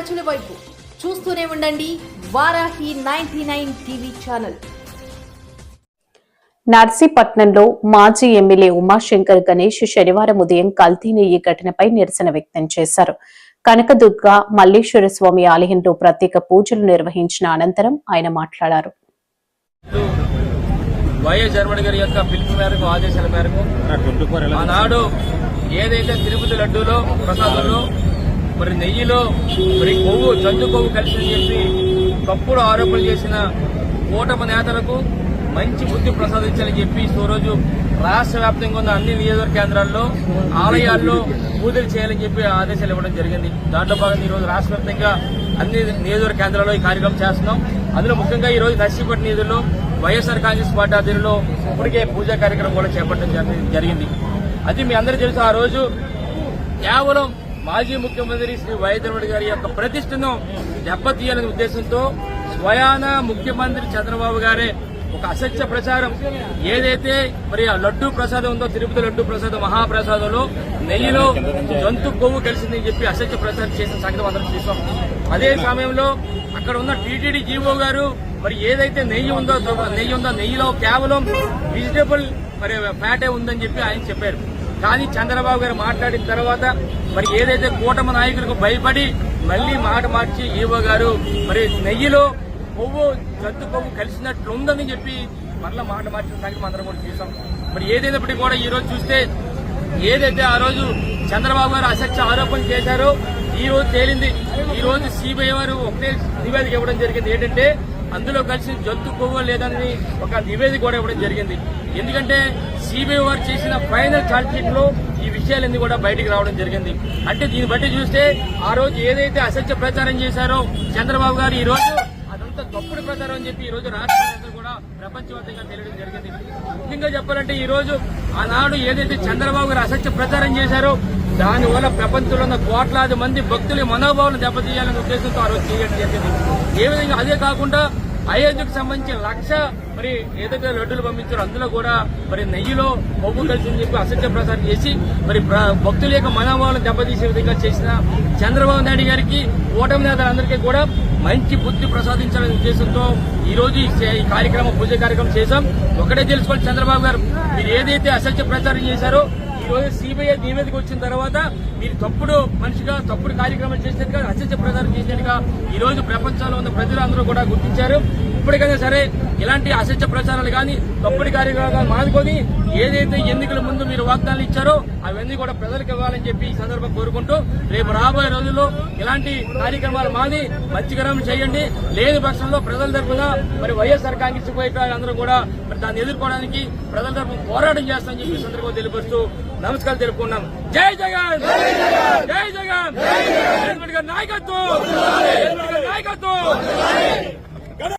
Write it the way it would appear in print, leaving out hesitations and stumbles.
ప్రజల వైపు చూస్తూనే ఉండండి వారాహి 99 టీవీ ఛానల్. నర్సీపట్నంలో మాజీ ఎమ్మెల్యే ఉమాశంకర్ గణేష్ శనివారం ఉదయం కల్తీ నెయ్యి ఘటనపై నిరసన వ్యక్తం చేశారు. కనకదుర్గ మల్లేశ్వర స్వామి ఆలయంలో ప్రత్యేక పూజలు నిర్వహించిన అనంతరం ఆయన మాట్లాడారు. వైఎస్ జగన్మోహన్ గారి యొక్క పిలుపు మేరకు ఆదేశాల మేరకు ఆనాడు ఏదైతే తిరుపతి లడ్డూలో ప్రసాదంలో మరి నెయ్యిలో మరి కొవ్వు జంతు కొవ్వు కలిసిందని చెప్పి తప్పుడు ఆరోపణలు చేసిన కూటమి నేతలకు మంచి బుద్ధి ప్రసాదించాలని చెప్పి ఈ రోజు రాష్ట్ర వ్యాప్తంగా ఉన్న అన్ని నియోజకవర్గ కేంద్రాల్లో ఆలయాల్లో పూజలు చేయాలని చెప్పి ఆదేశాలు ఇవ్వడం జరిగింది. దాంట్లో భాగంగా ఈ రోజు రాష్ట్ర వ్యాప్తంగా అన్ని నియోజకవర్గ కేంద్రాల్లో ఈ కార్యక్రమం చేస్తున్నాం. అందులో ముఖ్యంగా ఈ రోజు నర్సీపట్నం నిధుల్లో వైఎస్ఆర్ కాంగ్రెస్ పార్టీ ఆధ్వర్యంలో ఇప్పటికే పూజా కార్యక్రమం కూడా చేపట్టడం జరిగింది. అది మీ అందరూ తెలుసు, ఆ రోజు కేవలం మాజీ ముఖ్యమంత్రి శ్రీ వైఎస్ జగన్మోహన్ గారి యొక్క ప్రతిష్టను దెబ్బతీయాలనే ఉద్దేశంతో స్వయాన ముఖ్యమంత్రి చంద్రబాబు గారే ఒక అసత్య ప్రచారం ఏదైతే మరి ఆ లడ్డూ ప్రసాదం ఉందో తిరుపతి లడ్డూ ప్రసాదం మహాప్రసాదంలో నెయ్యిలో జంతు కొవ్వు కలిసిందని చెప్పి అసత్య ప్రచారం చేసిన సంగతి అందరం చూసాం. అదే సమయంలో అక్కడ ఉన్న టీటీడీ జీవో గారు మరి ఏదైతే నెయ్యి ఉందో నెయ్యిలో కేవలం వెజిటబుల్ మరి ఫ్యాటే ఉందని చెప్పి ఆయన చెప్పారు. కానీ చంద్రబాబు గారు మాట్లాడిన తర్వాత మరి ఏదైతే కూటమి నాయకులకు భయపడి మళ్లీ మాట మార్చి ఈవో గారు మరి నెయ్యిలో కొవ్వు జంతు కొవ్వు కలిసినట్లుందని చెప్పి మరలా మాట మార్చిన సంగతి అందరం కూడా చూసాం. మరి ఏదైనప్పటికీ కూడా ఈ రోజు చూస్తే ఏదైతే ఆ రోజు చంద్రబాబు గారు అసత్య ఆరోపణలు చేశారో ఈ రోజు తేలింది. ఈ రోజు సిబిఐ వారు ఒకటే నివేదిక ఇవ్వడం జరిగింది. ఏంటంటే అందులో కలిసి జంతు కొవ్వు లేదని ఒక నివేదిక కూడా ఇవ్వడం జరిగింది. ఎందుకంటే సిబిఐ వారు చేసిన ఫైనల్ ఛార్జ్ షీట్ లో ఈ విషయాలన్నీ కూడా బయటికి రావడం జరిగింది. అంటే దీన్ని బట్టి చూస్తే ఆ రోజు ఏదైతే అసత్య ప్రచారం చేశారో చంద్రబాబు గారు ఈ రోజు అదంతా తప్పుడు ప్రచారం అని చెప్పి ఈ రోజు రాష్ట్ర కూడా ప్రపంచవ్యాప్తంగా తెలియడం జరిగింది. ముఖ్యంగా చెప్పాలంటే ఈ రోజు ఆనాడు ఏదైతే చంద్రబాబు గారు అసత్య ప్రచారం చేశారో దానివల్ల ప్రపంచంలో ఉన్న కోట్లాది మంది భక్తుల మనోభావాలను దెబ్బతీయాలనే ఉద్దేశంతో ఆ రోజు చేయడం జరిగింది. ఏ విధంగా అదే కాకుండా అయోధ్యకు సంబంధించి 1,00,000 మరి ఏదైతే లడ్డూలు పంపించారో అందులో కూడా మరి నెయ్యిలో కొవ్వు కలిసిందని చెప్పి అసత్య ప్రచారం చేసి మరి భక్తుల యొక్క మనోభావాలను దెబ్బతీసే విధంగా చేసిన చంద్రబాబు నాయుడు గారికి కూటమి నేతలందరికీ కూడా మంచి బుద్ధి ప్రసాదించాలనే ఉద్దేశంతో ఈ రోజు ఈ కార్యక్రమం పూజ కార్యక్రమం చేశాం. ఒకటే తెలుసుకోవాలి, చంద్రబాబు గారు మీరు ఏదైతే అసత్య ప్రచారం చేశారో ఈ రోజు సిబిఐ నివేదిక వచ్చిన తర్వాత మీరు తప్పుడు మనిషిగా తప్పుడు కార్యక్రమాలు చేసినట్టుగా అసత్య ప్రచారం చేసినట్టుగా ఈ రోజు ప్రపంచంలో ఉన్న ప్రజలందరూ కూడా గుర్తించారు. ఇప్పటికైనా సరే ఇలాంటి అసత్య ప్రచారాలు కానీ తప్పుడు కార్యక్రమాలు మానుకొని ఏదైతే ఎన్నికల ముందు మీరు వాగ్దానాలు ఇచ్చారో అవన్నీ కూడా ప్రజలకు ఇవ్వాలని చెప్పి ఈ సందర్భం కోరుకుంటూ రేపు రాబోయే రోజుల్లో ఇలాంటి కార్యక్రమాలు మాది మంచికరం చేయండి. లేని పక్షంలో ప్రజల తరఫున మరి వైఎస్ఆర్ కాంగ్రెస్ పార్టీ అందరూ కూడా మరి దాన్ని ఎదుర్కోవడానికి ప్రజల తరఫున పోరాటం చేస్తామని చెప్పి ఈ సందర్భంగా తెలియపరుస్తూ నమస్కారం తెలుపుకున్నాం. జై జగన్, జై జగన్, నాయకత్వం.